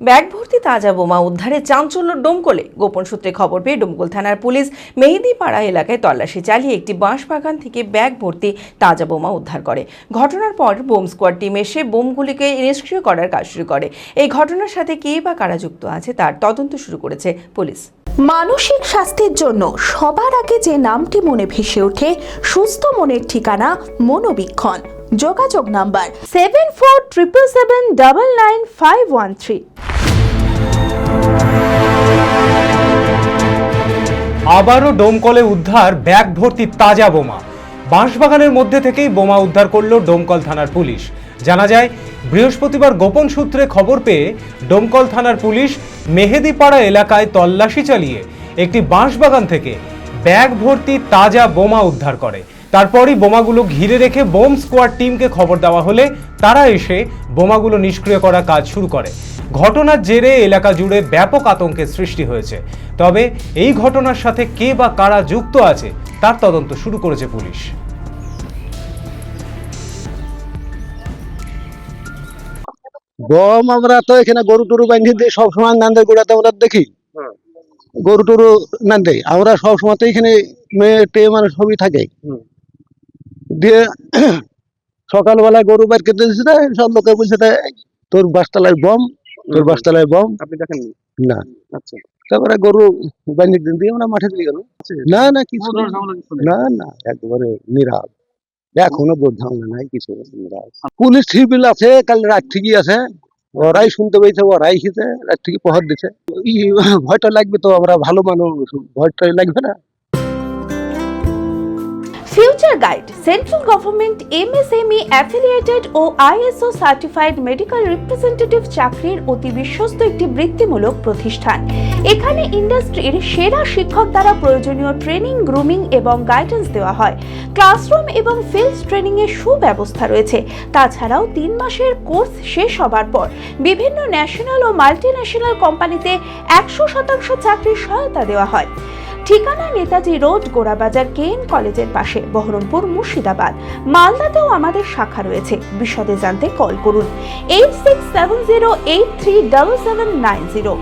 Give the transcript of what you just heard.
Bag ভর্তি তাজা বোমা উদ্ধারে চাঞ্চল্য ডোমকলে। গোপন সূত্রে খবর পেয়ে ডোমকল থানার পুলিশ মেহেদিপাড়া এলাকায় তল্লাশি চালিয়ে একটি বাঁশবাগান থেকে ব্যাগ ভর্তি তাজা বোমা উদ্ধার করে। ঘটনার পর বোম স্কোয়াড টিম এসে বোমগুলিকে নিষ্ক্রিয় করার কাজ শুরু করে। এই ঘটনার সাথে কে বা কারা যুক্ত আছে তার তদন্ত শুরু করেছে পুলিশ। মানসিক স্বাস্থ্যের জন্য সবার আগে যে নামটি মনে ভেসে ওঠে, সুস্থ মনের ঠিকানা মনোবীক্ষণ। যোগাযোগ নাম্বার 7477799513। আবারও ডোমকলে উদ্ধার ব্যাগ ভর্তি তাজা বোমা। বাঁশবাগানের মধ্যে থেকেই বোমা উদ্ধার করল ডোমকল থানার পুলিশ। জানা যায়, বৃহস্পতিবার গোপন সূত্রে খবর পেয়ে ডোমকল থানার পুলিশ মেহেদিপাড়া এলাকায় তল্লাশি চালিয়ে একটি বাঁশবাগান থেকে ব্যাগ ভর্তি তাজা বোমা উদ্ধার করে। তারপরই বোমাগুলো ঘিরে রেখে বোম স্কোয়াড টিমকে খবর দেওয়া হলে তারা এসে বোমাগুলো নিষ্ক্রিয় করার কাজ শুরু করে। ঘটনার জেরে এলাকা জুড়ে ব্যাপক আতঙ্কের সৃষ্টি হয়েছে। তবে এই ঘটনার সাথে কে বা কারা যুক্ত আছে তার তদন্ত শুরু করেছে পুলিশ। গম আমরা তো এখানে গরু টরু বাঁধি দিই, সবসময় নান্দের গোড়াতে আমরা দেখি গরু টরু নান্দে। আমরা সবসময় তো এখানে মেয়ে টেয়ে মানে সবই থাকে। দিয়ে সকালবেলায় গরু বাইর করতে দিচ্ছে, সব লোকে বলছে তোর বাসতলায় বম, তোর বাসতলায় বম। আপনি দেখেন না, আচ্ছা, তারপরে গরু বাঁধি দিন দিয়ে আমরা মাঠে দিয়ে গেল। না না কিছু না, না একেবারে নিরাপ, এখনো বোধ ঝামেলা নাই কিছু। পুলিশ সিভিল আছে, কাল রাত ঠিকই আছে, ওরাই শুনতে পেয়েছে, ওরাই খেতে রাত থেকে প্রহর দিচ্ছে। ভয়টা লাগবে তো, আমরা ভালো মানুষ, ভয়টা লাগবে না। Future guide central government MSME affiliated ও আইএসও সার্টিফাইড মেডিকেল রিপ্রেজেন্টেটিভ চাকরির অতি বিশ্বস্ত একটি বৃত্তিমূলক প্রতিষ্ঠান। এখানে ইন্ডাস্ট্রির সেরা শিক্ষক দ্বারা প্রয়োজনীয় ট্রেনিং, গ্রুমিং এবং গাইডেন্স দেওয়া হয়। ক্লাসরুম এবং ফিল্ড ট্রেনিং এর সুব্যবস্থা রয়েছে। তাছাড়াও 3 মাসের কোর্স শেষ হবার পর বিভিন্ন ন্যাশনাল ও মাল্টিন্যাশনাল কোম্পানিতে 100% চাকরির সহায়তা দেওয়া হয়। ঠিকানা নেতাজি রোড, গোড়াবাজার কেএন কলেজের পাশে, বহরমপুর, মুর্শিদাবাদ। মালদাতেও আমাদের শাখা রয়েছে। বিশদে জানতে কল করুন 8670837790।